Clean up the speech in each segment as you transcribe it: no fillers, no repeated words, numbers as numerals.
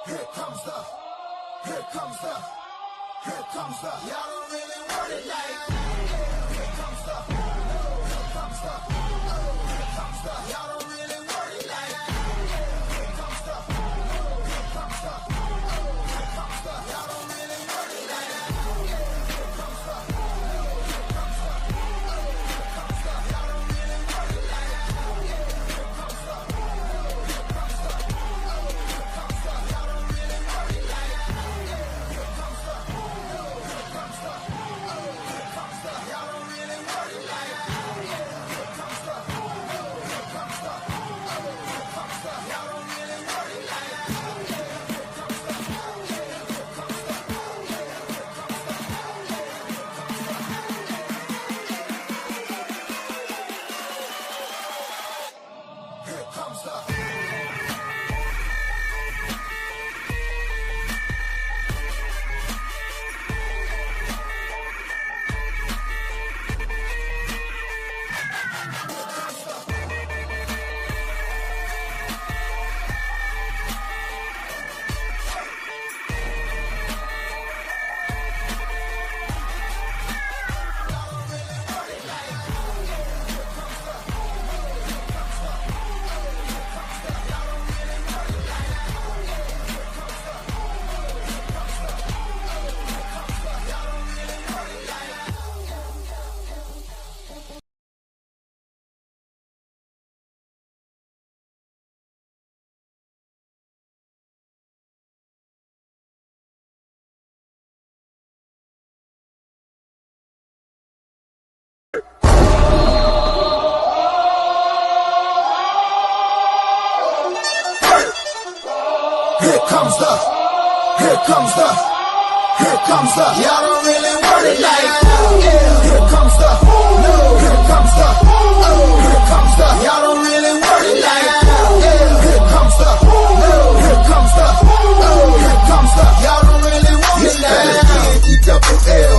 Here comes the, here comes the, here comes the. Y'all don't really want it like that. Here comes the, here comes the, here comes the. Y'all don't really want it like that. Here comes the, here comes the, here comes the. Y'all don't really want it like that. Here comes the, here comes the, here comes the. Y'all don't really want it like that. Here comes the, here comes the, here comes the. Y'all don't really want it like that. Here comes the, here comes the, here comes the. Y'all don't really want it like that. Here comes the, here comes the, here comes the. Y'all don't really want it like that. Here comes the, here comes the, here comes the, here comes the. Here comes the, here comes the, here comes the. Y'all don't really want it like that. Here comes the, here comes the, here comes the. Y'all don't really want it like that. Here comes the, here comes the, here comes the. Y'all don't really want it like that. E-double-L.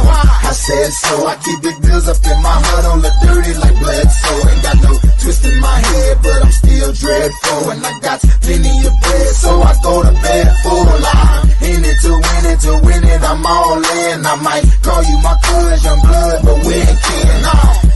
I said so. I keep big bills up in my hood on the dirty like Blitz. So ain't got no twist in my head, but I'm still dreadful. And I got plenty of bread, so I go to bed full. I'm in it to win it. I'm all in. I might call you my cuz, young blood, but we ain't kin.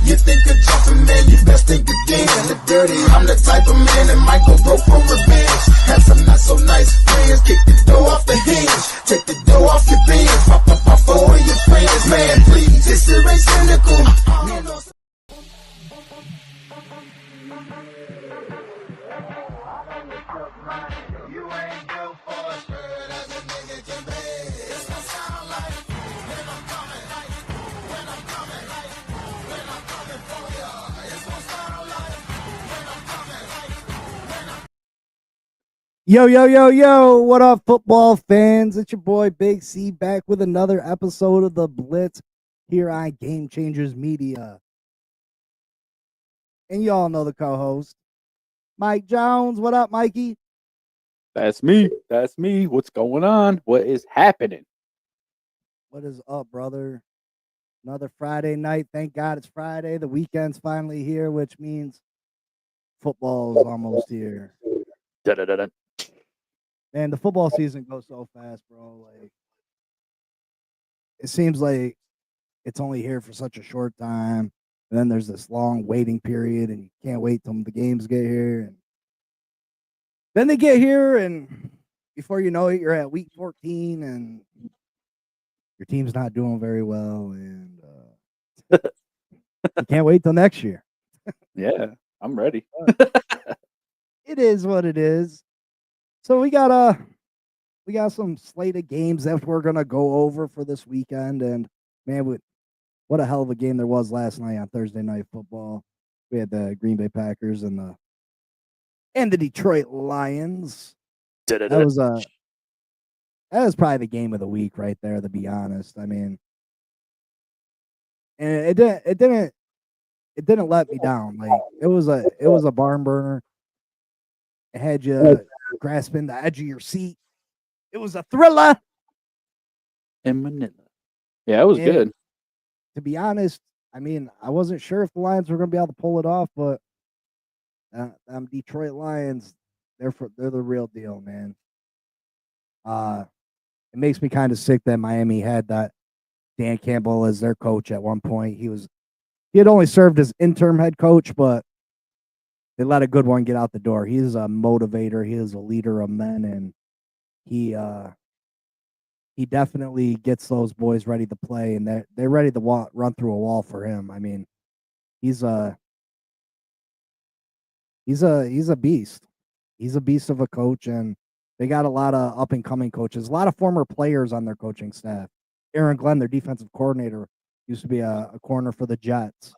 You think of jumping, man, you best think again. The dirty, I'm the type of man that might go broke for revenge. Have some not so nice friends, kick the door off the hinge, take the door off your bins, pop up off all your friends. Man, please, this shit ain't cynical. Man, no. You ain't built for a skirt as a nigga can be. It's gonna sound like when I'm coming, like when I'm coming, like when I'm coming for ya. It's gonna sound like when I'm coming, like when I'm. Yo, yo, yo, yo, what up, football fans? It's your boy Big C back with another episode of the Blitz here on Game Changers Media. And y'all know the co-host, Mike Jones. What up, Mikey? That's me. That's me. What's going on? What is happening? What is up, brother? Another Friday night. Thank God it's Friday. The weekend's finally here, which means football is almost here. Da-da-da-da. Man, the football season goes so fast, bro. Like, it seems like it's only here for such a short time. And then there's this long waiting period, and you can't wait till the games get here. And then they get here, and before you know it, you're at week 14, and your team's not doing very well. And you can't wait till next year. Yeah, I'm ready. It is what it is. So we got some slated games that we're gonna go over for this weekend, and man, what a hell of a game there was last night on Thursday Night Football. We had the Green Bay Packers and the Detroit Lions. That was probably the game of the week right there, to be honest. I mean, and it didn't let me down. Like it was a barn burner. It had you grasping the edge of your seat. It was a thriller. In Manila. Yeah, it was good. To be honest, I mean, I wasn't sure if the Lions were going to be able to pull it off, but Detroit Lions, they're the real deal, man. It makes me kind of sick that Miami had that Dan Campbell as their coach at one point. He had only served as interim head coach, but they let a good one get out the door. He is a motivator. He is a leader of men, and he he definitely gets those boys ready to play, and they're ready to run through a wall for him. I mean, he's a he's a beast. He's a beast of a coach, and they got a lot of up and coming coaches, a lot of former players on their coaching staff. Aaron Glenn, their defensive coordinator, used to be a corner for the Jets.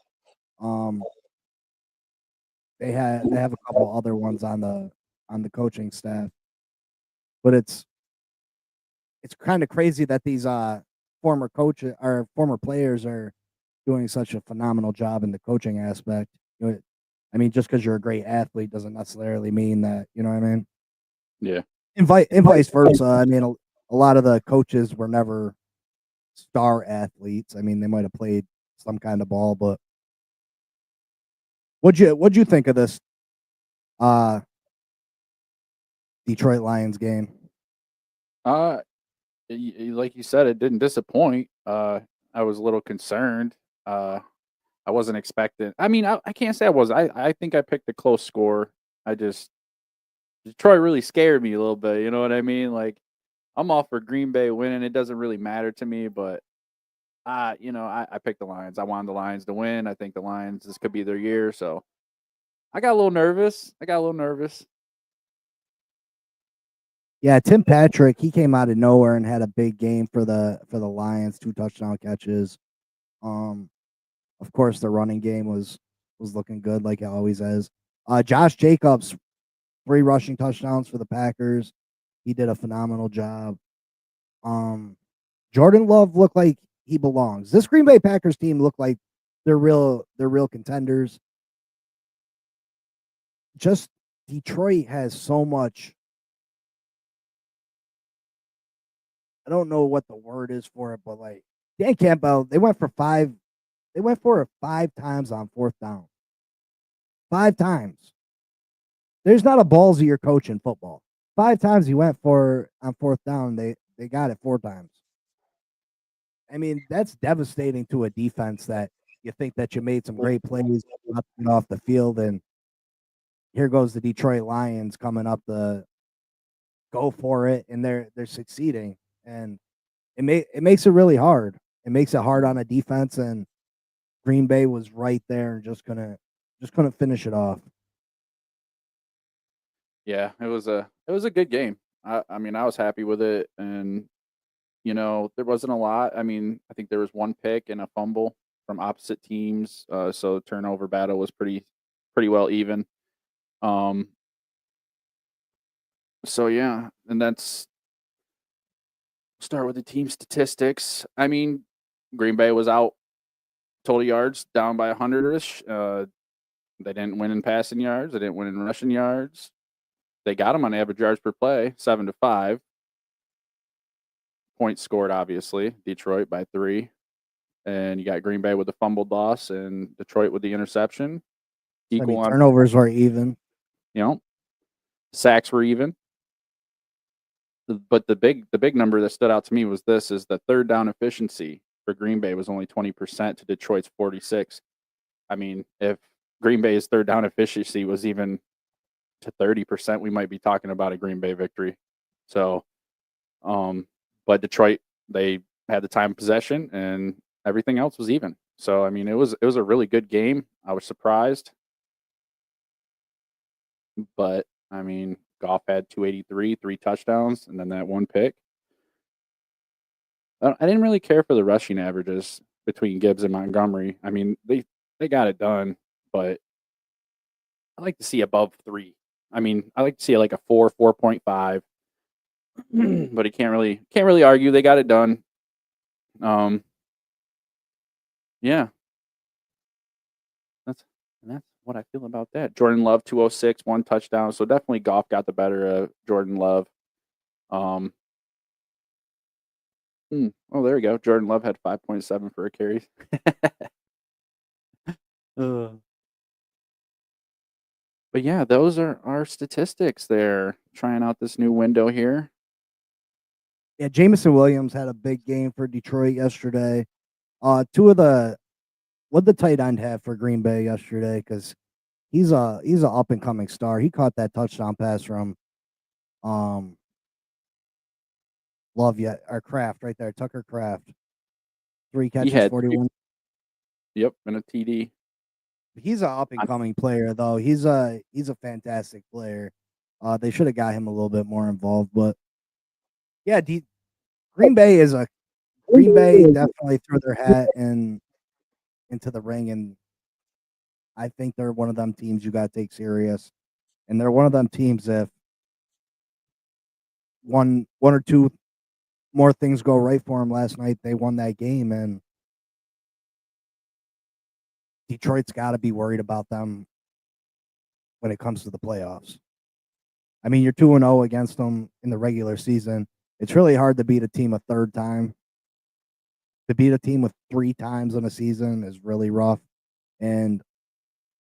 They have a couple other ones on the coaching staff, but it's kind of crazy that these former coaches or former players are doing such a phenomenal job in the coaching aspect. I mean, just because you're a great athlete doesn't necessarily mean that, you know what I mean? Yeah. And vice versa. I mean, a lot of the coaches were never star athletes. I mean, they might have played some kind of ball, but what'd you think of this Detroit Lions game? Like you said, it didn't disappoint. I was a little concerned. I wasn't expecting. I mean, I can't say I was. I think I picked a close score. I just Detroit really scared me a little bit. You know what I mean? Like I'm all for Green Bay winning. It doesn't really matter to me, but I picked the Lions. I wanted the Lions to win. I think the Lions, this could be their year. So I got a little nervous. Yeah, Tim Patrick, he came out of nowhere and had a big game for the Lions, 2 touchdown catches. Of course, the running game was looking good like it always has. Josh Jacobs, 3 rushing touchdowns for the Packers. He did a phenomenal job. Jordan Love looked like he belongs. This Green Bay Packers team looked like they're real contenders. Just Detroit has so much. I don't know what the word is for it, but like Dan Campbell, they went for it 5 times on 4th down. 5 times. There's not a ballsier coach in football. 5 times he went for on 4th down. They got it 4 times. I mean, that's devastating to a defense that you think that you made some great plays off the field, and here goes the Detroit Lions coming up to go for it, and they're succeeding, and it makes it really hard. It makes it hard on a defense, and Green Bay was right there and just couldn't finish it off. Yeah, it was a good game. I mean, I was happy with it, and there wasn't a lot. I mean, I think there was 1 pick and a fumble from opposite teams, so the turnover battle was pretty well even. So yeah, and that's start with the team statistics. I mean, Green Bay was out total yards down by 100-ish. They didn't win in passing yards. They didn't win in rushing yards. They got them on average yards per play, 7-5. Points scored, obviously. Detroit by 3. And you got Green Bay with the fumbled loss and Detroit with the interception. Equal on turnovers were even. Sacks were even. But the big number that stood out to me was this: is the 3rd down efficiency for Green Bay was only 20% to Detroit's 46. I mean, if Green Bay's 3rd down efficiency was even to 30%, we might be talking about a Green Bay victory. So, but Detroit, they had the time of possession and everything else was even. So, I mean, it was a really good game. I was surprised, but I mean, Goff had 283, 3 touchdowns, and then that 1 pick. I didn't really care for the rushing averages between Gibbs and Montgomery. I mean, they got it done, but I like to see above 3. I mean, I like to see like a 4, 4.5. But he can't really argue. They got it done. Yeah. That's what I feel about that. Jordan Love 206, 1 touchdown. So definitely Goff got the better of Jordan Love. Oh, there we go. Jordan Love had 5.7 for a carry. But yeah, those are our statistics there. Trying out this new window here. Yeah, Jameson Williams had a big game for Detroit yesterday. What the tight end have for Green Bay yesterday? Because he's a up and coming star. He caught that touchdown pass from um Love yet or Kraft right there, Tucker Kraft. Three He catches, had 41. yep, and a TD. He's an up and coming player though. He's a fantastic player. They should have got him a little bit more involved, but yeah, Green Bay is a Green Bay definitely threw their hat into the ring, and I think they're one of them teams you got to take serious. And they're one of them teams if one or two more things go right for them last night, they won that game, and Detroit's got to be worried about them when it comes to the playoffs. I mean, you're 2-0 against them in the regular season. It's really hard to beat a team a third time. To beat a team with 3 times in a season is really rough. And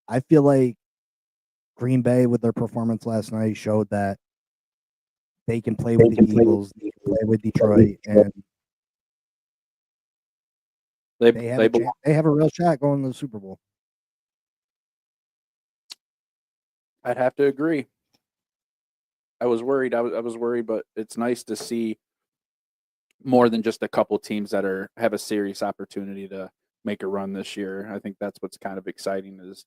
I feel like Green Bay, with their performance last night, showed that they can play with the Eagles, they can play with Detroit, and they have a real shot going to the Super Bowl. I'd have to agree. I was worried. I was worried, but it's nice to see more than just a couple teams that have a serious opportunity to make a run this year. I think that's what's kind of exciting is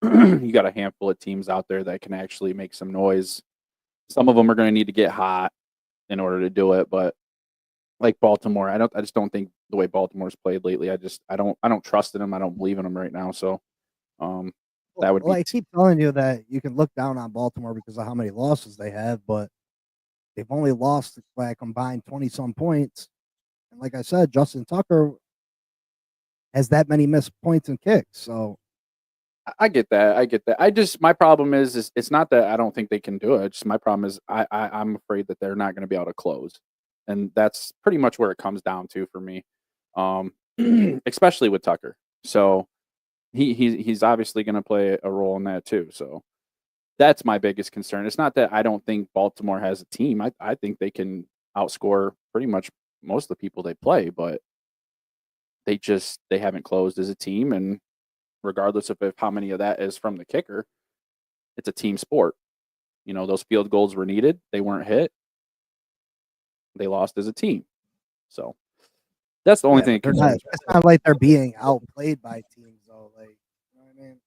you got a handful of teams out there that can actually make some noise. Some of them are going to need to get hot in order to do it, but like Baltimore, I just don't think the way Baltimore's played lately. I don't trust in them. I don't believe in them right now. So that would be. I keep telling you that you can look down on Baltimore because of how many losses they have, but they've only lost by a combined 20-some points. And like I said, Justin Tucker has that many missed points and kicks. So I get that. I get that. My problem is it's not that I don't think they can do it. Just my problem is I'm afraid that they're not going to be able to close, and that's pretty much where it comes down to for me, especially with Tucker. So he's obviously going to play a role in that too. So that's my biggest concern. It's not that I don't think Baltimore has a team. I think they can outscore pretty much most of the people they play, but they haven't closed as a team, and regardless of how many of that is from the kicker, it's a team sport. You know, those field goals were needed. They weren't hit. They lost as a team. So that's the only thing. It's not like they're being outplayed by teams, though. Like, you know what I mean?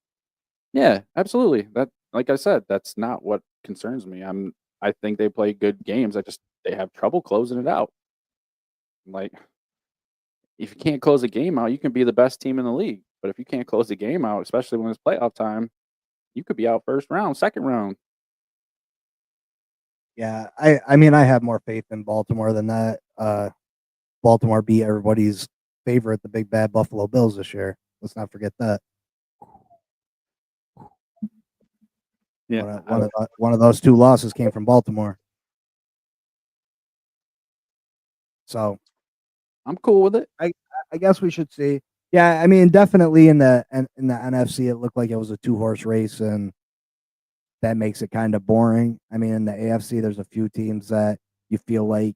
Yeah, absolutely. That, like I said, that's not what concerns me. I think they play good games. They have trouble closing it out. Like, if you can't close a game out, you can be the best team in the league. But if you can't close the game out, especially when it's playoff time, you could be out first round, second round. Yeah, I mean, I have more faith in Baltimore than that. Baltimore beat everybody's favorite, the big bad Buffalo Bills this year. Let's not forget that. Yeah, one of those 2 losses came from Baltimore. So I'm cool with it. I guess we should see. Yeah, I mean, definitely in the NFC, it looked like it was a 2-horse race, and that makes it kind of boring. I mean, in the AFC, there's a few teams that you feel like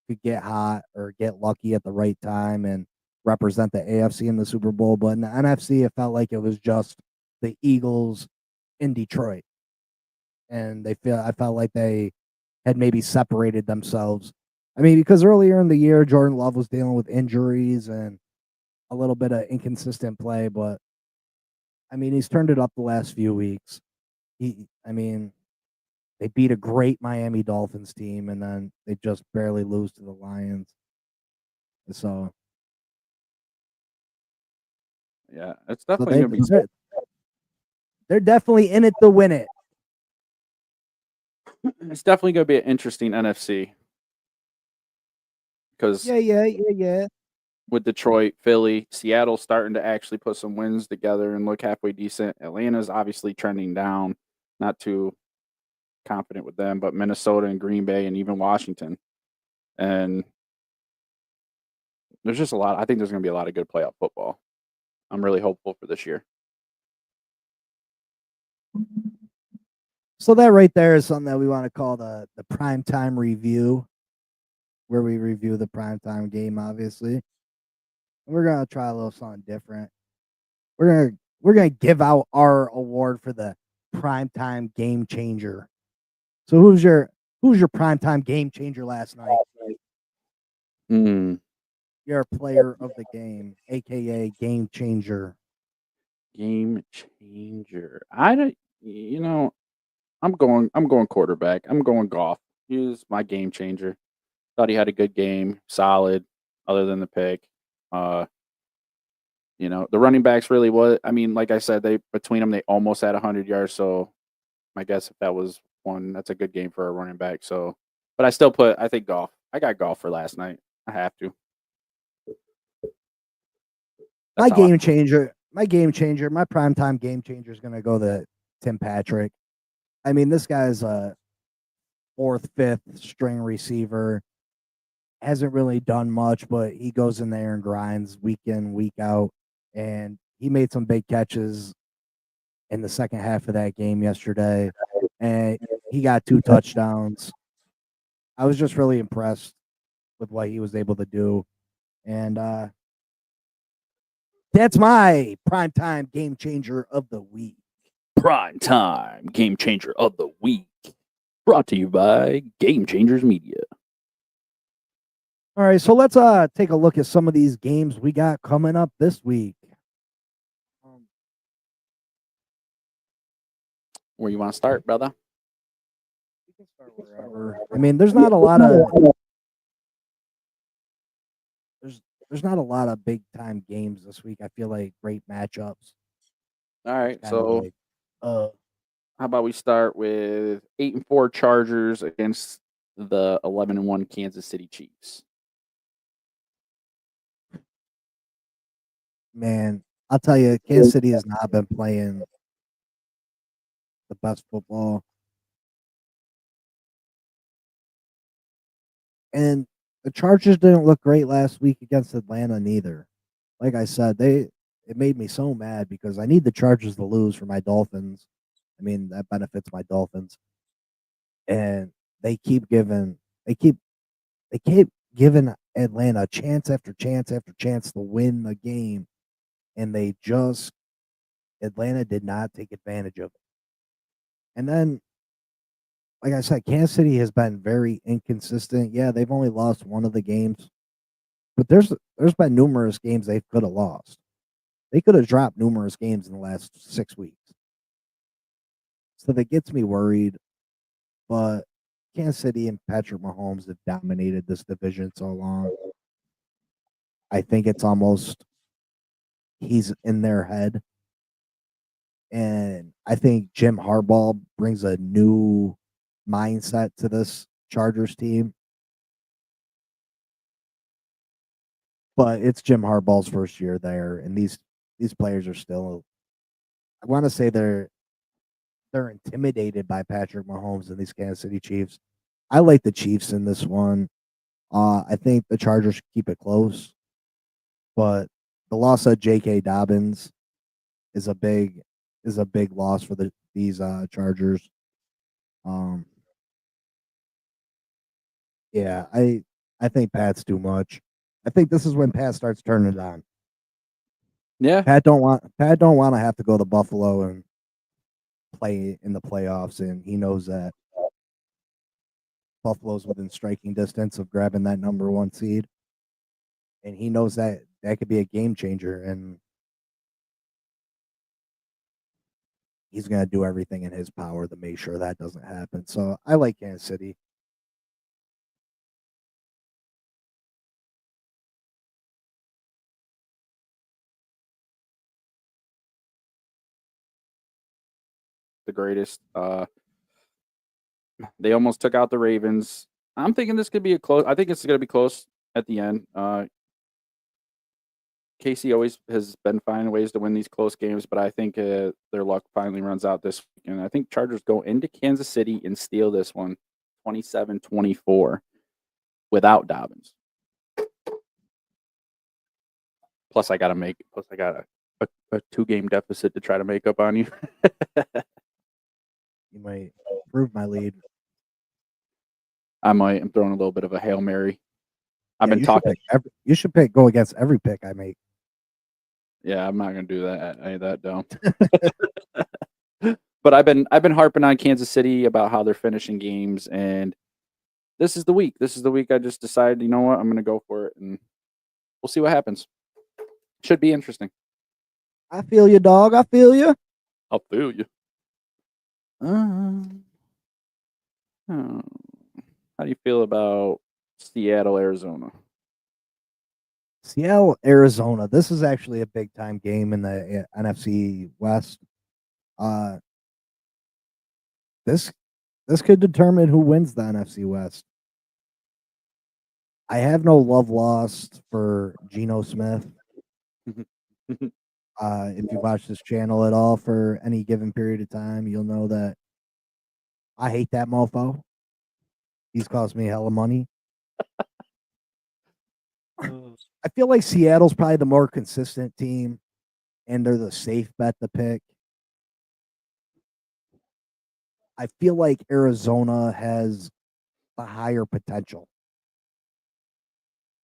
could get hot or get lucky at the right time and represent the AFC in the Super Bowl. But in the NFC, it felt like it was just the Eagles in Detroit, and I felt like they had maybe separated themselves. I mean, because earlier in the year, Jordan Love was dealing with injuries and a little bit of inconsistent play, but I mean, he's turned it up the last few weeks. I mean, they beat a great Miami Dolphins team, and then they just barely lose to the Lions. So, yeah, it's definitely going to be. They're definitely in it to win it. It's definitely going to be an interesting NFC because yeah. With Detroit, Philly, Seattle starting to actually put some wins together and look halfway decent. Atlanta's obviously trending down, not too confident with them, but Minnesota and Green Bay and even Washington. And there's just a lot. I think there's going to be a lot of good playoff football. I'm really hopeful for this year. So that right there is something that we want to call the prime time review. where we review the primetime game, obviously. And we're gonna try a little something different. We're gonna give out our award for the primetime game changer. So who's your primetime game changer last night? Hmm. You're a player of the game, aka game changer. Game changer. I don't. You know, I'm going quarterback. I'm going Goff. He was my game changer. Thought he had a good game, solid, other than the pick. Uh, the running backs really was. I mean, like I said, they between them they almost had 100 yards. So I guess if that was one, that's a good game for a running back. So, but I think Goff. I got Goff for last night. I have to. My That's how game changer, my primetime game changer is gonna go to Tim Patrick. I mean, this guy's a fourth, fifth string receiver. Hasn't really done much, but he goes in there and grinds week in, week out. And he made some big catches in the second half of that game yesterday. And he got 2 touchdowns. I was just really impressed with what he was able to do. And that's my primetime game changer of the week. Prime time game changer of the week. Brought to you by Game Changers Media. All right, so let's take a look at some of these games we got coming up this week. Where you want to start, brother? We can start wherever. I mean, there's not a lot of there's not a lot of big time games this week. I feel like great matchups. All right, Kinda so like, how about we start with 8-4 Chargers against the 11-1 Kansas City Chiefs. man, I'll tell you, Kansas City has not been playing the best football. And the Chargers didn't look great last week against Atlanta neither. Like I said, it made me so mad because I need the Chargers to lose for my Dolphins. I mean, that benefits my Dolphins. And they keep giving Atlanta chance after chance after chance to win the game. And Atlanta did not take advantage of it. And then, like I said, Kansas City has been very inconsistent. Yeah, they've only lost one of the games, but there's been numerous games they could have lost. They could have dropped numerous games in the last 6 weeks. So that gets me worried. But Kansas City and Patrick Mahomes have dominated this division so long. I think it's almost he's in their head. And I think Jim Harbaugh brings a new mindset to this Chargers team. But it's Jim Harbaugh's first year there, and these players are still. I want to say they're intimidated by Patrick Mahomes and these Kansas City Chiefs. I like the Chiefs in this one. I think the Chargers keep it close, but the loss of J.K. Dobbins is a big loss for these Chargers. Yeah, I think Pat's too much. I think this is when Pat starts turning it on. Yeah, Pat don't want to have to go to Buffalo and play in the playoffs, and he knows that Buffalo's within striking distance of grabbing that number 1 seed, and he knows that could be a game changer, and he's going to do everything in his power to make sure that doesn't happen. So I like Kansas City. the greatest. They almost took out the Ravens. I'm thinking this could be a close. I think it's going to be close at the end. Casey always has been finding ways to win these close games, but I think their luck finally runs out this week. And I think Chargers go into Kansas City and steal this one 27-24 without Dobbins. Plus, I got a 2-game deficit to try to make up on you. You might prove my lead. I might. I'm throwing a little bit of a Hail Mary. I've been talking. You should go against every pick I make. Yeah, I'm not gonna do that. I ain't that dumb. But I've been harping on Kansas City about how they're finishing games, and this is the week. This is the week I just decided, you know what, I'm gonna go for it, and we'll see what happens. Should be interesting. I feel you, dog. I feel you. I'll feel you. Oh. How do you feel about Seattle, Arizona? Seattle, Arizona. This is actually a big time game in the NFC West. This could determine who wins the NFC West. I have no love lost for Geno Smith. If you watch this channel at all for any given period of time, you'll know that I hate that mofo. He's cost me hella money. I feel like Seattle's probably the more consistent team, and they're the safe bet to pick. I feel like Arizona has the higher potential.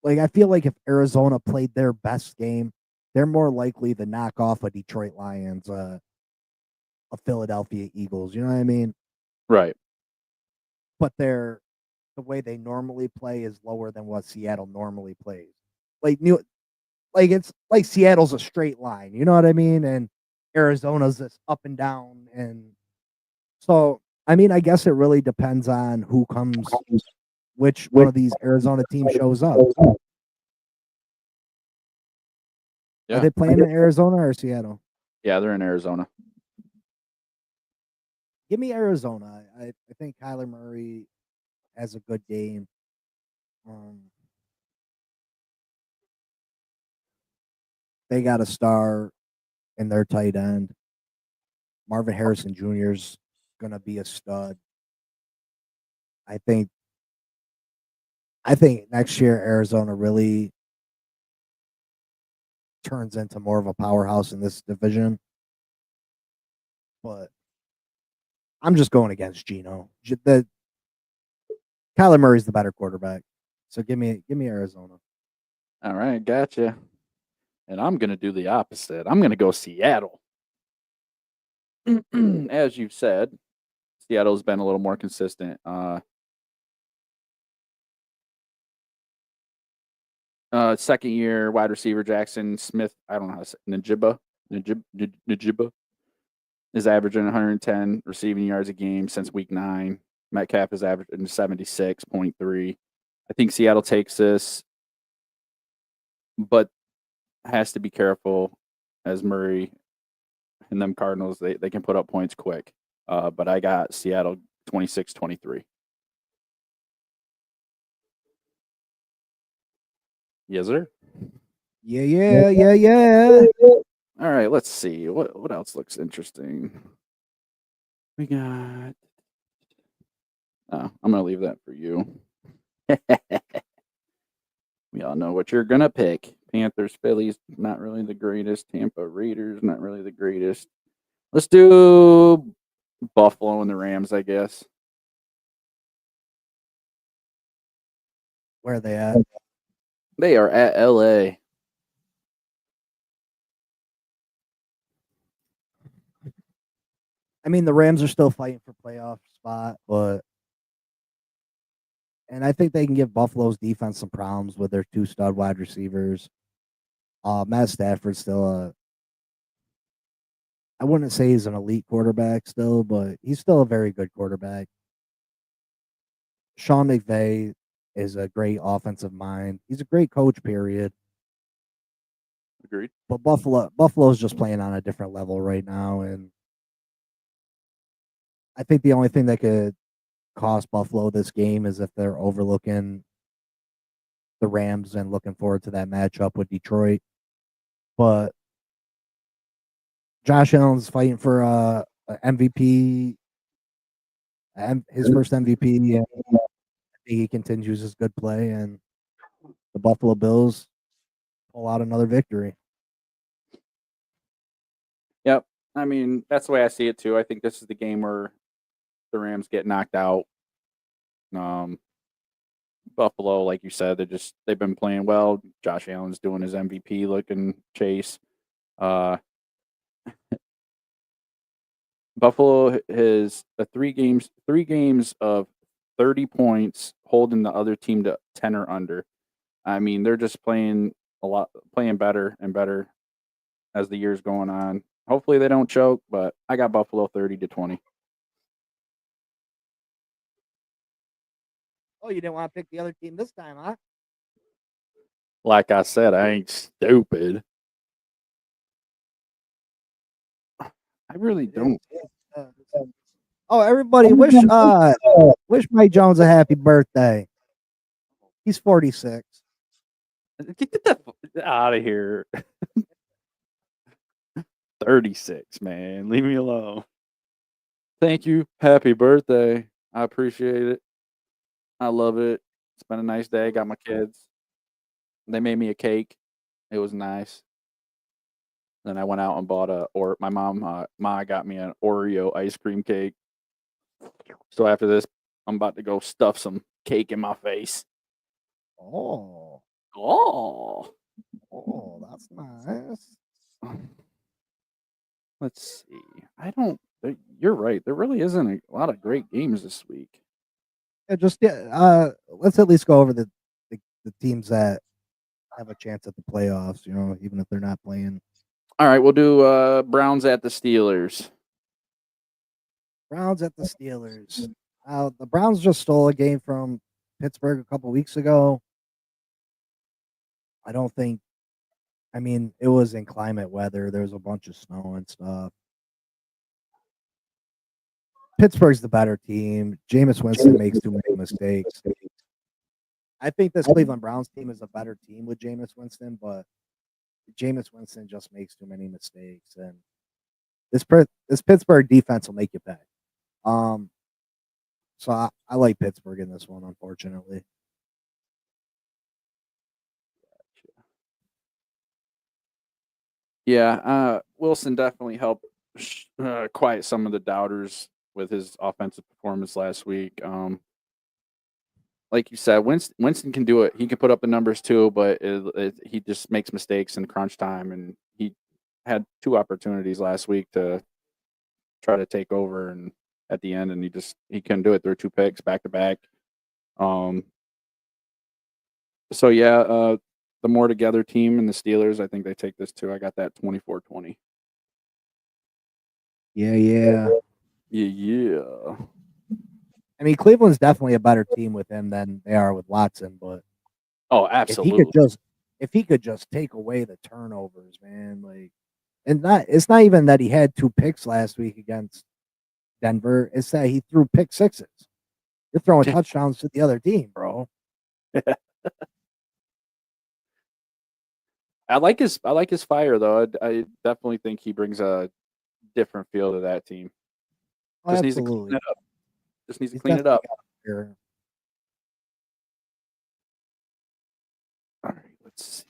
Like, I feel like if Arizona played their best game, they're more likely to knock off a Detroit Lions, a Philadelphia Eagles. You know what I mean? Right. But the way they normally play is lower than what Seattle normally plays. It's like Seattle's a straight line. You know what I mean? And Arizona's this up and down. And so, I mean, I guess it really depends on who comes, which one of these Arizona teams shows up. Yeah. Are they playing in Arizona or Seattle? Yeah, they're in Arizona. Give me Arizona. I think Kyler Murray has a good game. They got a star in their tight end. Marvin Harrison Jr. is going to be a stud. I think next year Arizona really turns into more of a powerhouse in this division. But I'm just going against Geno. Kyler Murray's the better quarterback. So give me Arizona. All right, gotcha. And I'm gonna do the opposite. I'm gonna go Seattle. As you've said, Seattle's been a little more consistent. Second year wide receiver Jackson Smith. I don't know how to say Najiba is averaging 110 receiving yards a game since week 9. Metcalf is averaging 76.3. I think Seattle takes this, but has to be careful as Murray and them Cardinals, they can put up points quick. But I got Seattle 26-23. Yes, sir. Yeah. All right, let's see. What else looks interesting? We got... I'm going to leave that for you. We all know what you're going to pick. Panthers, Phillies, not really the greatest. Tampa Raiders, not really the greatest. Let's do Buffalo and the Rams, I guess. Where are they at? They are at LA. I mean, the Rams are still fighting for playoff spot, and I think they can give Buffalo's defense some problems with their 2 stud wide receivers. Matt Stafford's still I wouldn't say he's an elite quarterback still, but he's still a very good quarterback. Sean McVay is a great offensive mind. He's a great coach, period. Agreed. But Buffalo's just playing on a different level right now, and I think the only thing that could cost Buffalo this game is if they're overlooking the Rams and looking forward to that matchup with Detroit. But Josh Allen's fighting for MVP, his first MVP, and I think he continues his good play, and the Buffalo Bills pull out another victory. Yep. I mean, that's the way I see it too. I think this is the game where the Rams get knocked out. Buffalo, like you said, they've been playing well. Josh Allen's doing his MVP looking chase. Buffalo has three games of 30 points, holding the other team to 10 or under. I mean, they're just playing better and better as the year's going on. Hopefully they don't choke, but I got Buffalo 30-20. Oh, you didn't want to pick the other team this time, huh? Like I said, I ain't stupid. I really don't. Oh, everybody, wish Mike Jones a happy birthday. He's 46. Get the out of here. 36, man. Leave me alone. Thank you. Happy birthday. I appreciate it. I love it. It's been a nice day. Got my kids. They made me a cake. It was nice. Then I went out and bought my mom got me an Oreo ice cream cake. So after this, I'm about to go stuff some cake in my face. Oh, that's nice. Let's see. You're right. There really isn't a lot of great games this week. Yeah, let's at least go over the teams that have a chance at the playoffs, even if they're not playing. All right, we'll do Browns at the Steelers. Browns at the Steelers. The Browns just stole a game from Pittsburgh a couple weeks ago. I mean, it was inclement weather. There was a bunch of snow and stuff. Pittsburgh's the better team. Jameis Winston makes too many mistakes. I think this Cleveland Browns team is a better team with Jameis Winston, but Jameis Winston just makes too many mistakes, and this Pittsburgh defense will make you pay. So I like Pittsburgh in this one, unfortunately. Yeah, Wilson definitely helped quiet some of the doubters with his offensive performance last week. Like you said, Winston can do it. He can put up the numbers too, but he just makes mistakes in crunch time, and he had 2 opportunities last week to try to take over, and at the end, and he couldn't do it. There were 2 picks back to back. So yeah, the more together team and the Steelers, I think they take this too. I got that 24-20. Yeah. I mean, Cleveland's definitely a better team with him than they are with Watson, but absolutely. If he could just take away the turnovers, man, it's not even that he had 2 picks last week against Denver. It's that he threw pick sixes. You're throwing touchdowns to the other team, bro. I like his fire though. I definitely think he brings a different feel to that team. Just needs to clean it up. All right, let's see.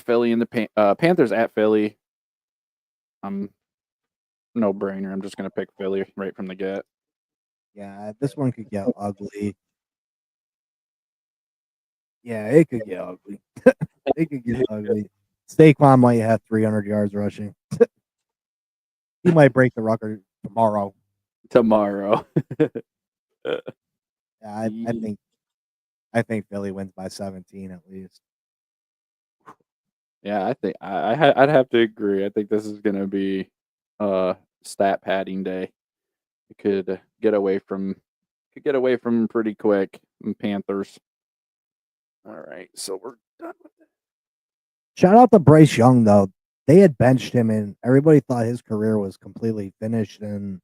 Philly and the Panthers at Philly. No brainer. I'm just gonna pick Philly right from the get. Yeah, this one could get ugly. Yeah, it could get ugly. It could get ugly. Saquon might have 300 yards rushing. He might break the record tomorrow. Yeah, I think Philly wins by 17 at least. Yeah, I think I'd have to agree. I think this is going to be stat padding day. It could get away from pretty quick. Panthers. All right, so we're done with it. Shout out to Bryce Young though. They had benched him, and everybody thought his career was completely finished and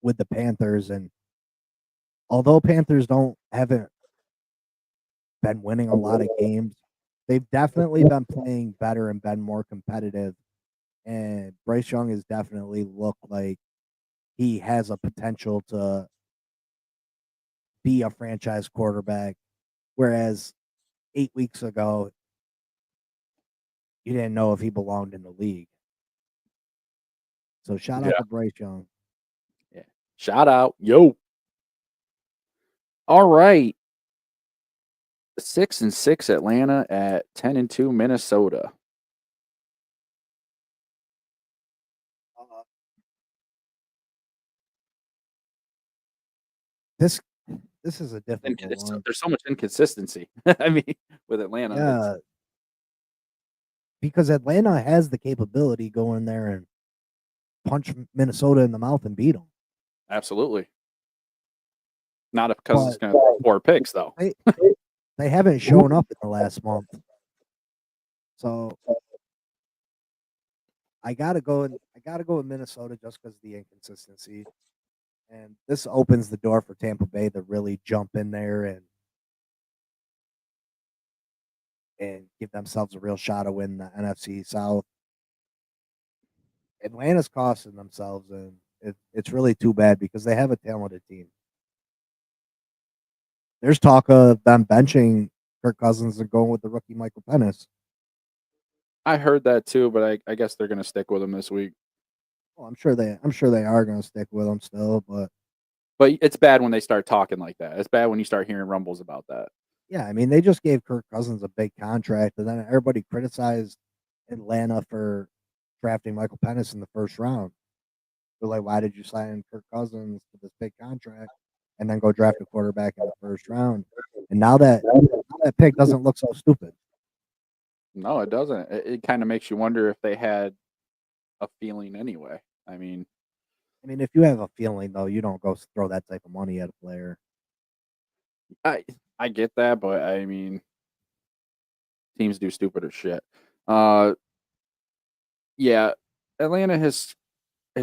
with the Panthers. And although Panthers haven't been winning a lot of games, they've definitely been playing better and been more competitive. And Bryce Young has definitely looked like he has a potential to be a franchise quarterback. Whereas 8 weeks ago, you didn't know if he belonged in the league. So shout out to Bryce Young. Yeah. Shout out. Yo. All right. 6-6 Atlanta at 10-2 Minnesota. Uh, this is a difficult one. There's so much inconsistency. I mean, with Atlanta. Yeah, because Atlanta has the capability to go in there and punch Minnesota in the mouth and beat them. Absolutely. Not if Cousins going to throw 4 picks, though. They haven't shown up in the last month. So I gotta go with Minnesota just because of the inconsistency. And this opens the door for Tampa Bay to really jump in there and give themselves a real shot to win the NFC South. Atlanta's costing themselves, and it's really too bad because they have a talented team. There's talk of them benching Kirk Cousins and going with the rookie Michael Pennis. I heard that too, but I guess they're going to stick with him this week. Well, I'm sure they are going to stick with him still, but it's bad when they start talking like that. It's bad when you start hearing rumbles about that. yeah, I mean, they just gave Kirk Cousins a big contract, and then everybody criticized Atlanta for drafting Michael Pennis in the first round. They're like, why did you sign Kirk Cousins to this big contract and then go draft a quarterback in the first round? And now that pick doesn't look so stupid. No, it doesn't. It kind of makes you wonder if they had a feeling anyway. I mean, if you have a feeling, though, you don't go throw that type of money at a player. I get that, but I mean, teams do stupider shit. Yeah, Atlanta has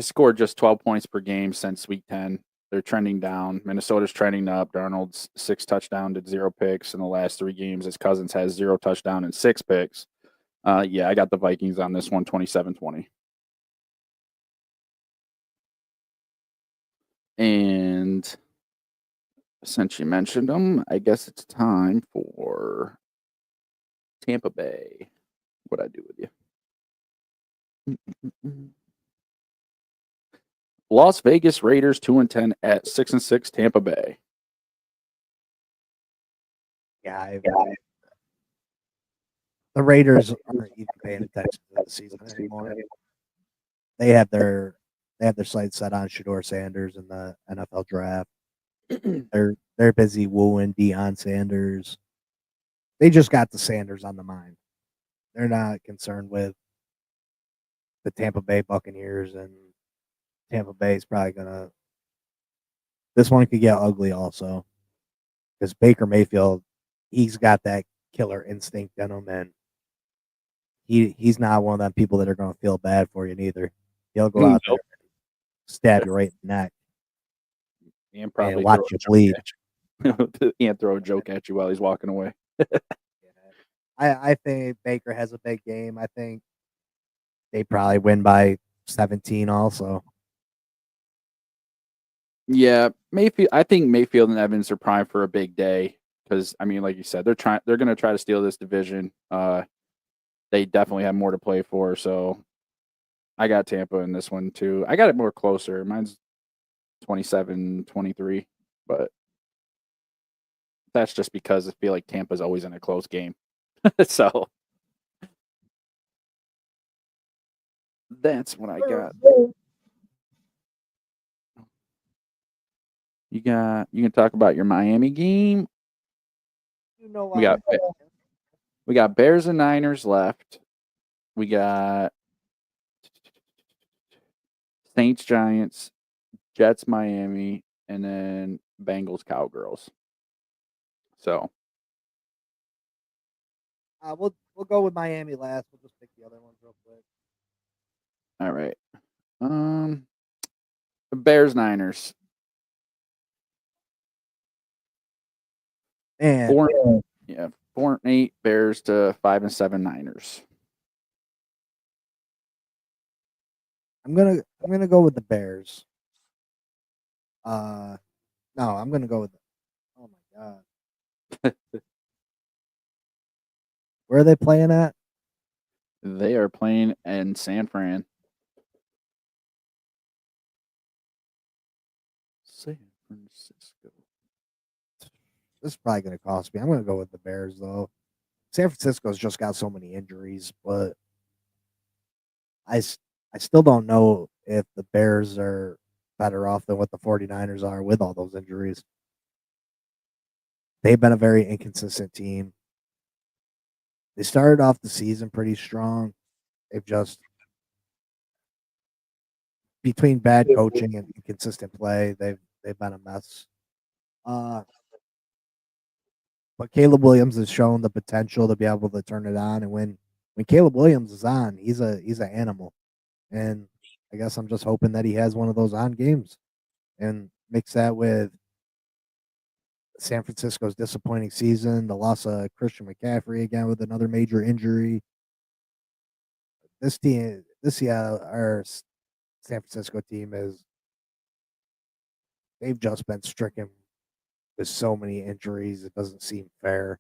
scored just 12 points per game since week 10. They're trending down. Minnesota's trending up. Darnold's 6 touchdown to 0 picks in the last 3 games. His Cousins has 0 touchdown and 6 picks. Yeah, I got the Vikings on this one, 27-20. And since you mentioned them, I guess it's time for Tampa Bay. What'd I do with you? Las Vegas Raiders 2-10 at 6-6 Tampa Bay. Yeah, the Raiders aren't even paying attention to the season anymore. They have their sights set on Shedeur Sanders in the NFL draft. They're busy wooing Deion Sanders. They just got the Sanders on the mind. They're not concerned with the Tampa Bay Buccaneers, and Tampa Bay is probably gonna. This one could get ugly also, because Baker Mayfield, he's got that killer instinct in him, and he's not one of them people that are going to feel bad for you neither. He'll go out there and stab you right in the neck and probably watch you bleed. And throw a joke at you while he's walking away. I think Baker has a big game. I think they probably win by 17 also. Yeah, Mayfield. I think Mayfield and Evans are primed for a big day because I mean, like you said, they're going to try to steal this division. They definitely have more to play for, so I got Tampa in this one too. I got it more closer. Mine's 27-23, but that's just because I feel like Tampa's always in a close game. So that's what I got. You can talk about your Miami game. We got Bears and Niners left. We got Saints, Giants, Jets, Miami, and then Bengals, Cowgirls. So we'll go with Miami last. We'll just pick the other ones real quick. All right. Bears, Niners. And 4-8 Bears to 5-7 Niners. I'm gonna go with the Bears. No, I'm gonna go with. Oh my god, where are they playing at? They are playing in San Fran. Francisco. This is probably going to cost me. I'm going to go with the Bears, though. San Francisco's just got so many injuries, but I still don't know if the Bears are better off than what the 49ers are with all those injuries. They've been a very inconsistent team. They started off the season pretty strong. They've just, between bad coaching and inconsistent play, they've been a mess. But Caleb Williams has shown the potential to be able to turn it on, and when Caleb Williams is on, he's an animal. And I guess I'm just hoping that he has one of those on games, and mix that with San Francisco's disappointing season, the loss of Christian McCaffrey again with another major injury. This year, our San Francisco team they've just been stricken with so many injuries. It doesn't seem fair,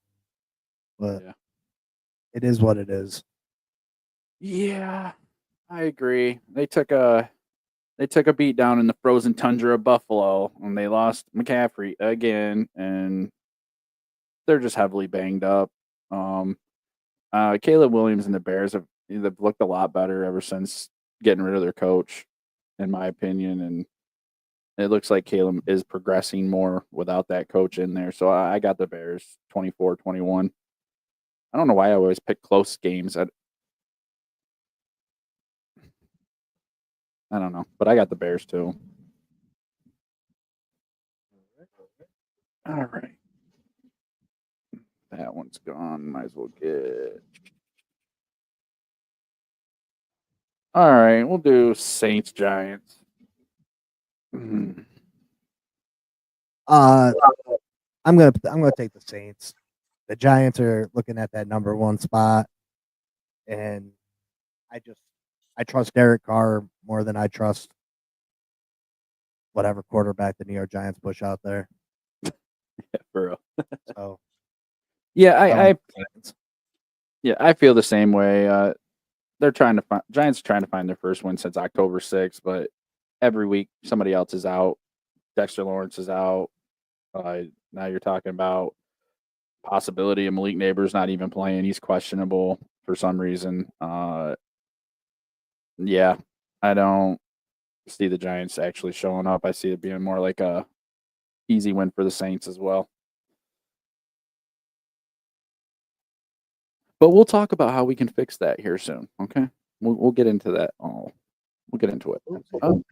but Yeah. it is what it is. Yeah, I agree. They took a beat down in the frozen tundra of Buffalo, and they lost McCaffrey again, and they're just heavily banged up. Caleb Williams and the Bears they've looked a lot better ever since getting rid of their coach, in my opinion, and it looks like Caleb is progressing more without that coach in there. So I got the Bears 24-21. I don't know why I always pick close games. I don't know, but I got the Bears too. All right. That one's gone. Might as well get. All right, we'll do Saints Giants. I'm gonna take the Saints. The Giants are looking at that number one spot, and I trust Derek Carr more than I trust whatever quarterback the New York Giants push out there. Yeah, for real. So yeah, I feel the same way. Giants are trying to find their first win since October 6th, but every week somebody else is out. Dexter Lawrence is out. Now you're talking about possibility of Malik Neighbors not even playing. He's questionable for some reason. Yeah, I don't see the Giants actually showing up. I see it being more like a easy win for the Saints as well. But we'll talk about how we can fix that here soon. Okay, we'll get into that. We'll get into it. Oh,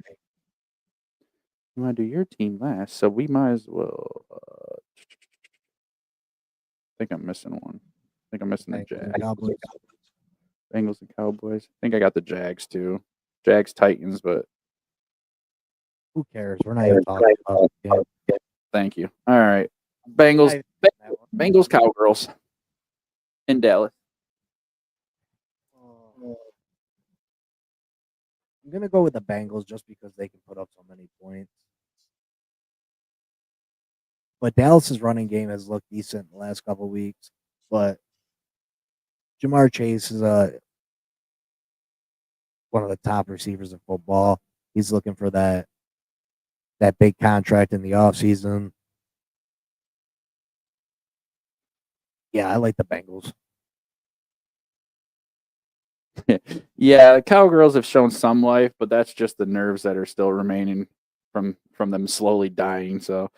you want to do your team last, so we might as well. I think I'm missing one. I think I'm missing the Jags. Bengals and Cowboys. I think I got the Jags too. Jags Titans, but who cares? We're not even talking about it. Thank you. All right, Bengals Cowgirls in Dallas. I'm gonna go with the Bengals just because they can put up so many points. But Dallas's running game has looked decent the last couple of weeks. But Jamar Chase is one of the top receivers in football. He's looking for that big contract in the offseason. Yeah, I like the Bengals. Yeah, the Cowgirls have shown some life, but that's just the nerves that are still remaining from them slowly dying. So,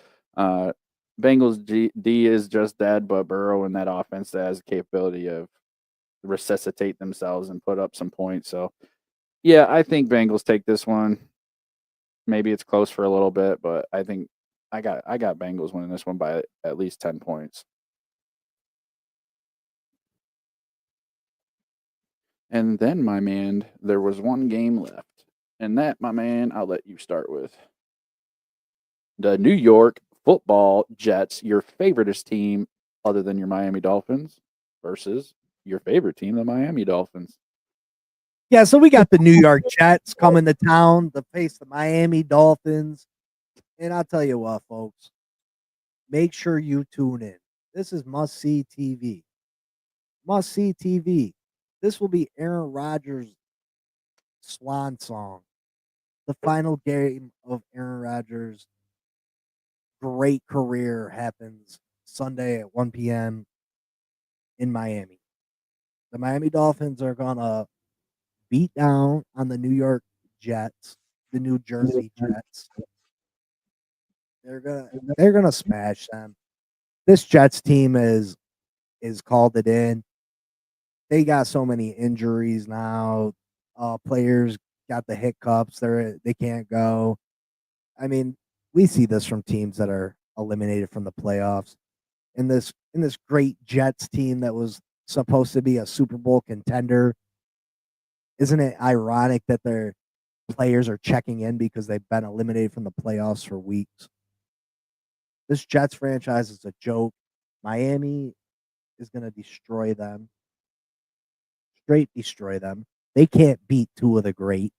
Bengals D is just dead, but Burrow and that offense that has the capability of resuscitate themselves and put up some points. So, yeah, I think Bengals take this one. Maybe it's close for a little bit, but I think I got Bengals winning this one by at least 10 points. And then, my man, there was one game left. And that, my man, I'll let you start with. The New York Football Jets, your favoriteest team other than your Miami Dolphins, versus your favorite team, the Miami Dolphins. Yeah, so we got the New York Jets coming to town to face the Miami Dolphins. And I'll tell you what, folks, make sure you tune in. This is must-see TV. Must-see TV. This will be Aaron Rodgers' swan song. The final game of Aaron Rodgers' great career happens Sunday at 1 p.m. in Miami. The Miami Dolphins are gonna beat down on the New York Jets, the New Jersey Jets. They're gonna smash them. This Jets team is called it in. They got so many injuries now. Players got the hiccups. They can't go. I mean, we see this from teams that are eliminated from the playoffs. In this great Jets team that was supposed to be a Super Bowl contender, isn't it ironic that their players are checking in because they've been eliminated from the playoffs for weeks? This Jets franchise is a joke. Miami is going to destroy them. Straight destroy them. They can't beat Tua the Great.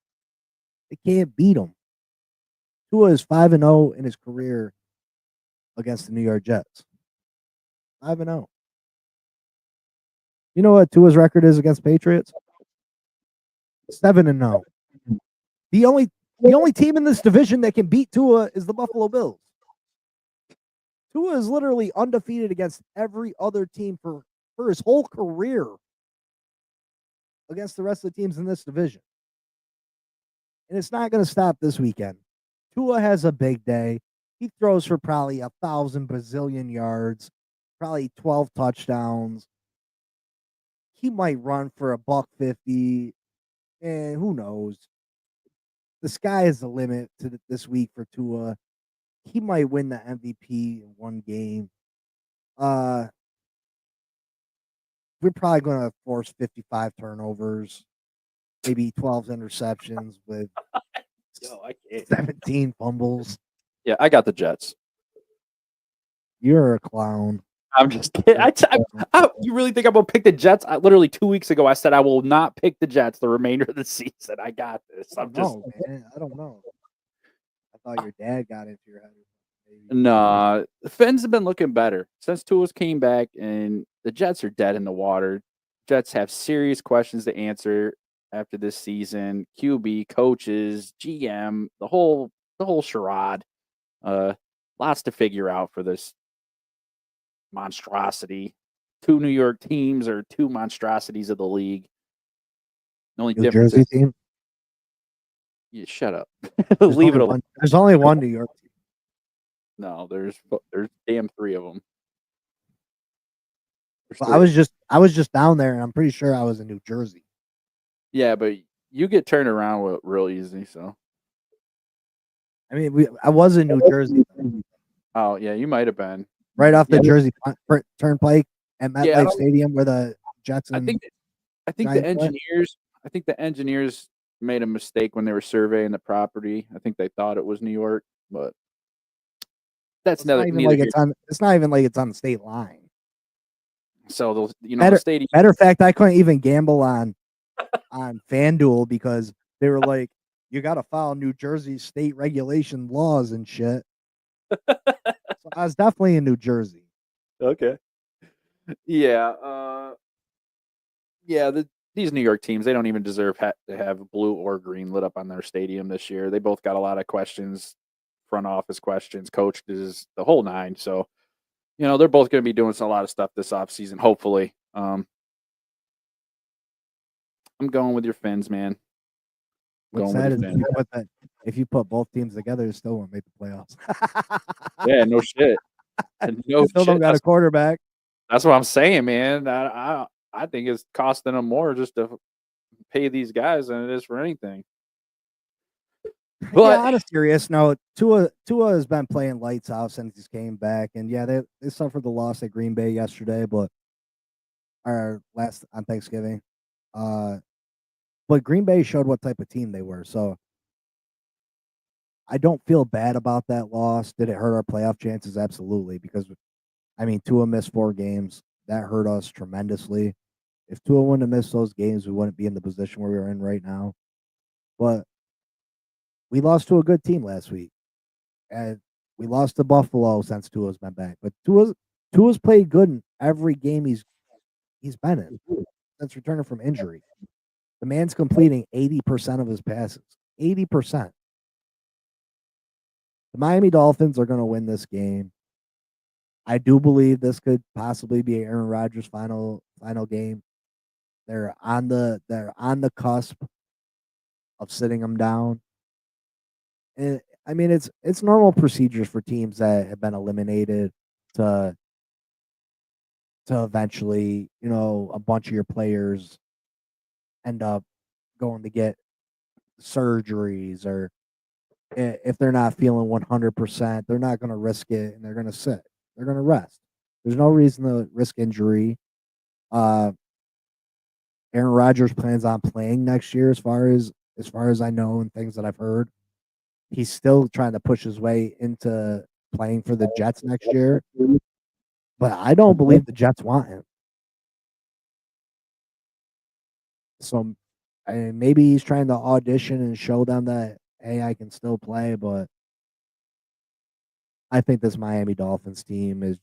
They can't beat him. Tua is 5-0 in his career against the New York Jets. 5-0. You know what Tua's record is against Patriots? 7-0. The only team in this division that can beat Tua is the Buffalo Bills. Tua is literally undefeated against every other team for his whole career against the rest of the teams in this division. And it's not going to stop this weekend. Tua has a big day. He throws for probably 1,000 bazillion yards, probably 12 touchdowns. He might run for $150, and who knows? The sky is the limit this week for Tua. He might win the MVP in one game. We're probably going to force 55 turnovers, maybe 12 interceptions with 17 fumbles. Yeah, I got the Jets. You're a clown. I'm just kidding. You really think I'm going to pick the Jets? Literally 2 weeks ago, I said I will not pick the Jets the remainder of the season. I got this. Man. I don't know. I thought your dad got into your head. Nah, the Fins have been looking better since Tua's came back, and the Jets are dead in the water. Jets have serious questions to answer after this season. QB, coaches, GM, the whole charade. Lots to figure out for this monstrosity. 2 New York teams are 2 monstrosities of the league. The only difference Jersey is, team. Yeah, shut up. Leave it alone. There's only one New York team. No, there's damn 3 of them. Well, I was just down there, and I'm pretty sure I was in New Jersey. Yeah, but you get turned around real easy. So, I mean, I was in New Jersey. Oh yeah, you might have been right off the Jersey Turnpike at MetLife Stadium, where the Jets. I think the engineers. I think the engineers made a mistake when they were surveying the property. I think they thought it was New York, but that's neither. It's not even like it's on the state line. So the stadium. Matter of fact, I couldn't even gamble on FanDuel because they were like, you got to follow New Jersey state regulation laws and shit. So I was definitely in New Jersey. Okay. Yeah. These New York teams, they don't even deserve to have blue or green lit up on their stadium this year. They both got a lot of questions, front office questions, coaches, the whole nine. So, they're both going to be doing a lot of stuff this offseason, hopefully. I'm going with your Fins, man. What's sad is if you put both teams together, you still won't make the playoffs. Yeah, no shit. No still don't got a quarterback. That's what I'm saying, man. I think it's costing them more just to pay these guys than it is for anything. But on a serious note, Tua has been playing lights out since he came back, and they suffered the loss at Green Bay yesterday, on Thanksgiving. But Green Bay showed what type of team they were, so I don't feel bad about that loss. Did it hurt our playoff chances? Absolutely, because Tua missed 4 games. That hurt us tremendously. If Tua wouldn't have missed those games, we wouldn't be in the position where we are in right now. But we lost to a good team last week, and we lost to Buffalo since Tua's been back. But Tua's played good in every game he's been in since returning from injury. The man's completing 80% of his passes. 80%. The Miami Dolphins are going to win this game. I do believe this could possibly be Aaron Rodgers' final game. They're on the cusp of sitting him down. And I mean, it's normal procedures for teams that have been eliminated to eventually, a bunch of your players end up going to get surgeries, or if they're not feeling 100%, they're not going to risk it and they're going to sit. They're going to rest. There's no reason to risk injury. Aaron Rodgers plans on playing next year, as far as I know and things that I've heard. He's still trying to push his way into playing for the Jets next year, but I don't believe the Jets want him. So maybe he's trying to audition and show them that, hey, I can still play, but I think this Miami Dolphins team is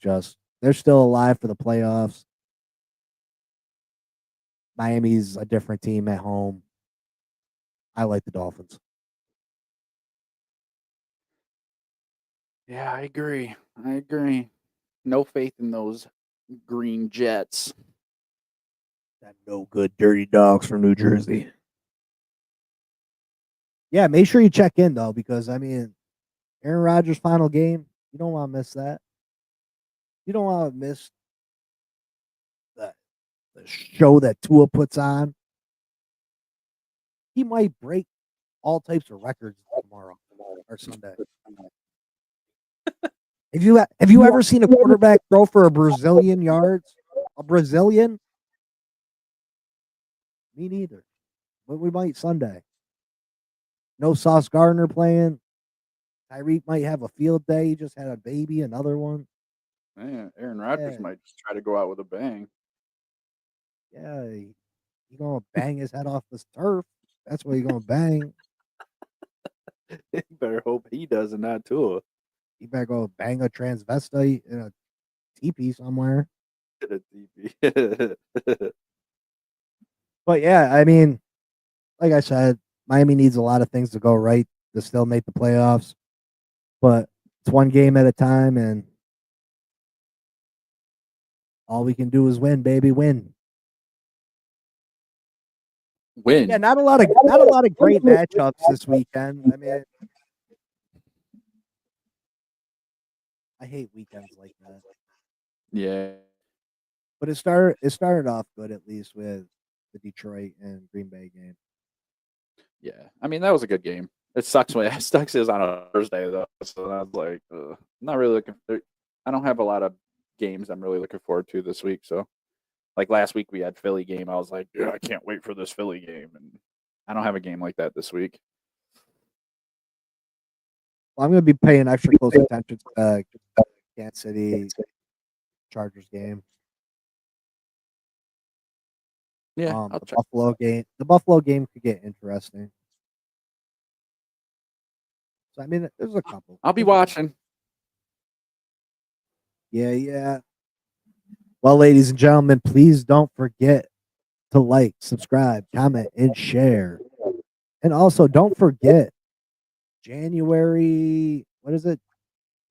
they're still alive for the playoffs. Miami's a different team at home. I like the Dolphins. Yeah, I agree. No faith in those green Jets. That no good dirty dogs from New Jersey. Yeah, make sure you check in though, because I mean, Aaron Rodgers' final game, you don't want to miss that. You don't want to miss the show that Tua puts on. He might break all types of records tomorrow or Sunday. Have you ever seen a quarterback throw for a Brazilian yards? A Brazilian? Me neither. But we might Sunday. No Sauce Gardner playing. Tyreek might have a field day. He just had a baby, another one. Man, Aaron Rodgers might just try to go out with a bang. Yeah, he gonna bang his head off this turf. That's what he gonna bang. You better hope he does and not Tua. He better go bang a transvestite in a teepee somewhere. But yeah, I mean, like I said, Miami needs a lot of things to go right to still make the playoffs. But it's one game at a time, and all we can do is win, baby, win. Win. Yeah, not a lot of great matchups this weekend. I mean, I hate weekends like that. Yeah. But it started off good, at least, with the Detroit and Green Bay game. Yeah. I mean, that was a good game. It sucks when it sucks is on a Thursday though. So I was like, I'm not really looking for, I don't have a lot of games I'm really looking forward to this week. So like last week we had Philly game. I was like, yeah, I can't wait for this Philly game. And I don't have a game like that this week. Well, I'm going to be paying extra close attention to Kansas City Chargers game. Yeah, the Buffalo game could get interesting. So I mean, there's a couple. I'll be watching. Yeah. Well, ladies and gentlemen, please don't forget to like, subscribe, comment, and share. And also, don't forget January. What is it?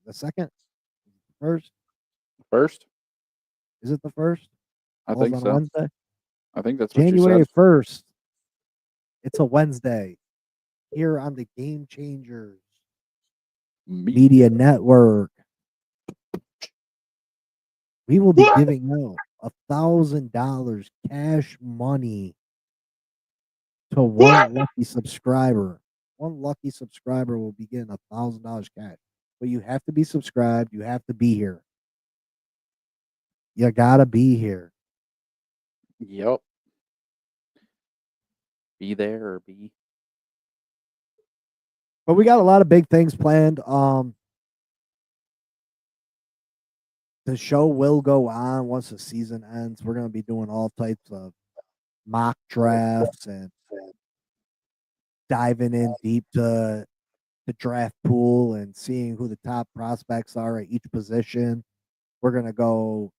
The 2nd? First? First? Is it the 1st? I think so. Wednesday? I think that's what January you said. 1st. It's a Wednesday here on the Game Changers Media Network. We will be giving out $1,000 cash money to one lucky subscriber. One lucky subscriber will be getting $1,000 cash. But you have to be subscribed. You have to be here. You gotta be here. Yep. Be there or be. But we got a lot of big things planned. The show will go on once the season ends. We're going to be doing all types of mock drafts and diving in deep to the draft pool and seeing who the top prospects are at each position. We're going to go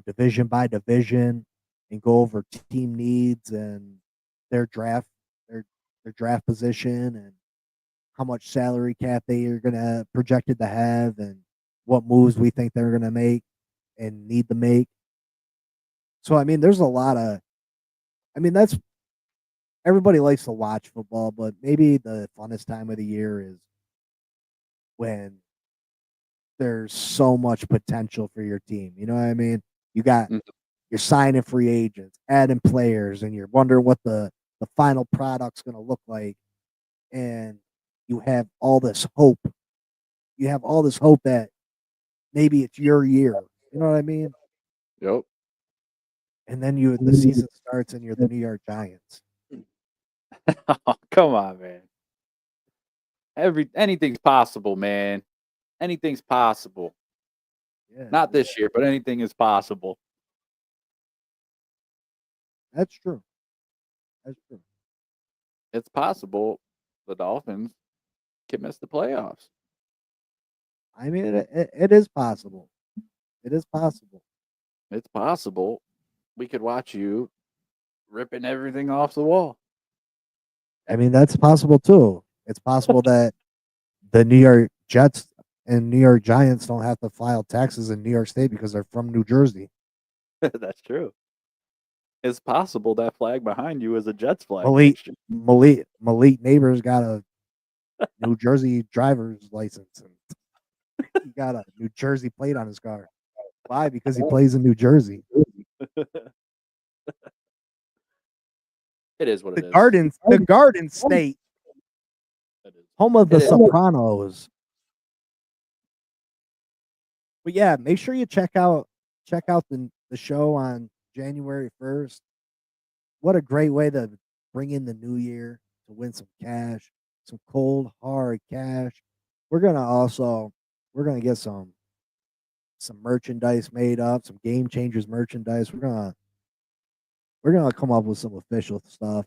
division by division and go over team needs and their draft position and how much salary cap they are gonna projected to have, and what moves we think they're gonna make and need to make. So I mean, there's a lot of. I mean, that's everybody likes to watch football, but maybe the funnest time of the year is when there's so much potential for your team. You know what I mean? You got Mhm. you're signing free agents, adding players, and you're wondering what the final product's going to look like, and you have all this hope. You have all this hope that maybe it's your year. You know what I mean? Yep. And then the season starts, and you're the New York Giants. Oh, come on, man. Anything's possible, man. Anything's possible. Yeah, Not this year, but anything is possible. that's true. That's true. It's possible the Dolphins can miss the playoffs. I mean, it is possible. It is possible. It's possible we could watch you ripping everything off the wall. I mean, that's possible too. It's possible that the New York Jets and New York Giants don't have to file taxes in New York State because they're from New Jersey. That's true. It's possible that flag behind you is a Jets flag. Malik Neighbors got a New Jersey driver's license, and he got a New Jersey plate on his car. Why? Because he plays in New Jersey. It is what it is. The Garden State, It is. home of the It is. Sopranos. But yeah, make sure you check out the show on January 1st. What a great way to bring in the new year, to win some cash, some cold hard cash. We're gonna get some merchandise made up, some Game Changers merchandise. We're gonna come up with some official stuff.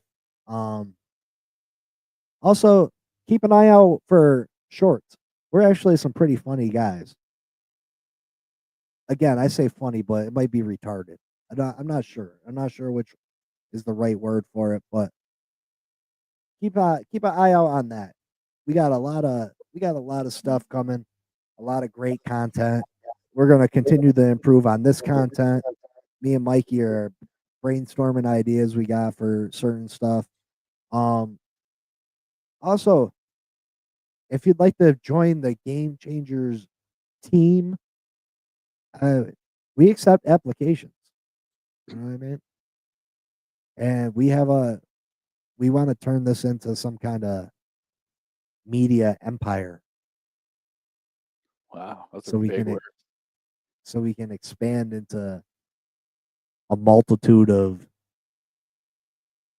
Also keep an eye out for shorts. We're actually some pretty funny guys. Again, I say funny, but it might be retarded. I'm not sure. I'm not sure which is the right word for it, but keep an eye out on that. We got a lot of stuff coming, a lot of great content. We're gonna continue to improve on this content. Me and Mikey are brainstorming ideas we got for certain stuff. Also, if you'd like to join the Game Changers team, we accept applications. You know what I mean? And we want to turn this into some kind of media empire. Wow, that's So a we big can word. so we can expand into a multitude of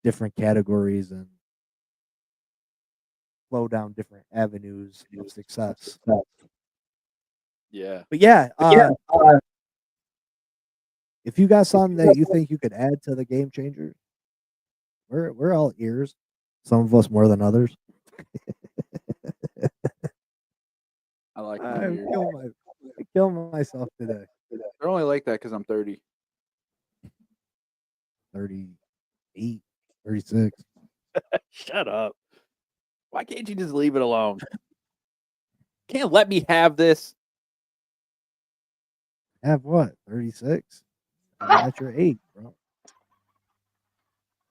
different categories and flow down different avenues of success. Yeah. But yeah, if you got something that you think you could add to the Game Changers, we're all ears. Some of us more than others. I like I'm my killing myself today. They're only like that because I'm 30. 38, 36. Shut up. Why can't you just leave it alone? Can't let me have this. Have what? 36? I mean, that's your age, bro.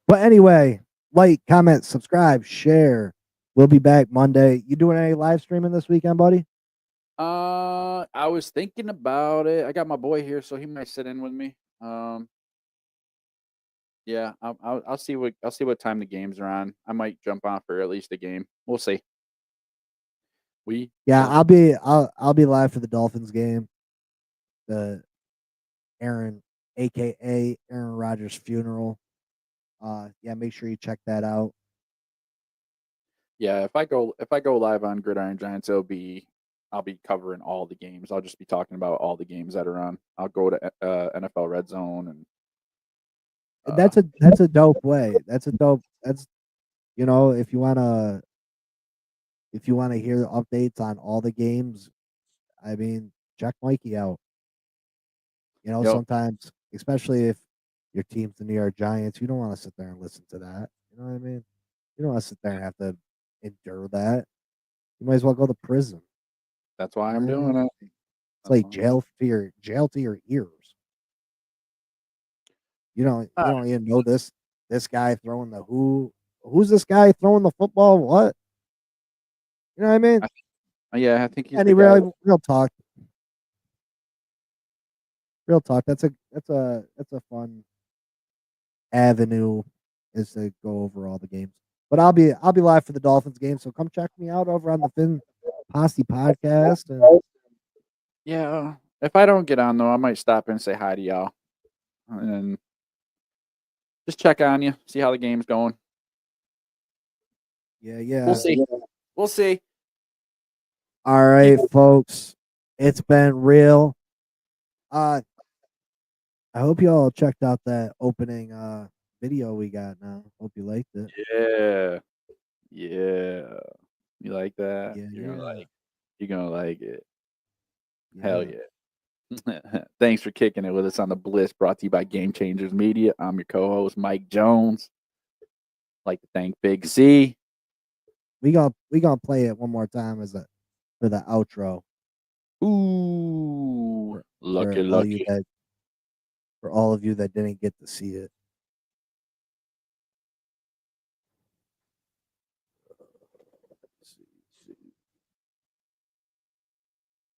But anyway, like, comment, subscribe, share. We'll be back Monday. You doing any live streaming this weekend, buddy? I was thinking about it. I got my boy here, so he might sit in with me. Yeah, I'll see what time the games are on. I might jump on for at least a game. We'll see. Yeah, I'll be live for the Dolphins game. The Aaron, aka Aaron Rodgers funeral. Yeah, make sure you check that out. Yeah, if I go live on Gridiron Giants, I'll be covering all the games. I'll just be talking about all the games that are on. I'll go to NFL Red Zone and That's a dope way. That's if you wanna hear the updates on all the games, I mean, check Mikey out. Yep. Sometimes, especially if your team's the New York Giants, you don't want to sit there and listen to that. You know what I mean? You don't want to sit there and have to endure that. You might as well go to prison. That's why I'm doing it. It's like jail to your ears. You don't even know this guy throwing the who's this guy throwing the football? What? You know what I mean? I think he's Any the guy. real talk. Real talk. That's a fun avenue is to go over all the games. But I'll be live for the Dolphins game, so come check me out over on the Finn Posse podcast. And Yeah, if I don't get on though, I might stop in and say hi to y'all, and just check on you, see how the game's going. yeah. We'll see. We'll see. All right, folks. It's been real. I hope you all checked out that opening video we got now. Hope you liked it. Yeah. You like that? Yeah, You're gonna like it. yeah. Hell yeah. Thanks for kicking it with us on the Blitz, brought to you by Game Changers Media. I'm your co-host, Mike Jones. I'd like to thank Big C. We gonna play it one more time for the outro. Ooh, lucky. For all of you that didn't get to see it.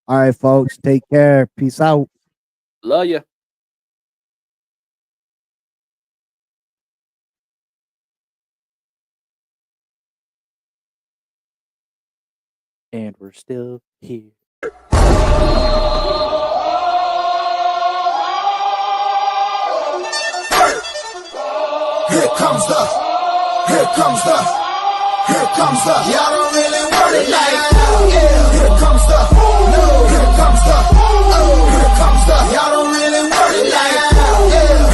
All right, folks. Take care. Peace out. Love ya. And we're still here. Here comes the, y'all don't really want it like that. Here comes the, here comes the, here comes the, y'all don't really want it like that.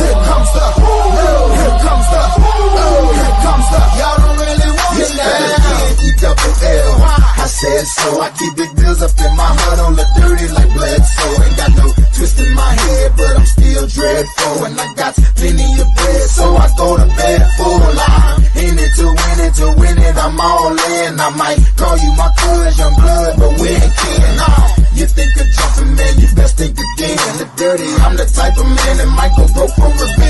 Here comes the, here comes the, here comes the, y'all don't really want it like that. E-double-L, I said so, I keep big bills up in my hood on the dirty like Blitz. So ain't got no twist in my head, but I'm still dreadful. And I got plenty of bread, so I go to bed full line. In it to win it, I'm all in. I might call you my cuz, young blood, but we ain't kin. You think of jumping, man, you best think again. The dirty, I'm the type of man that might go broke for revenge.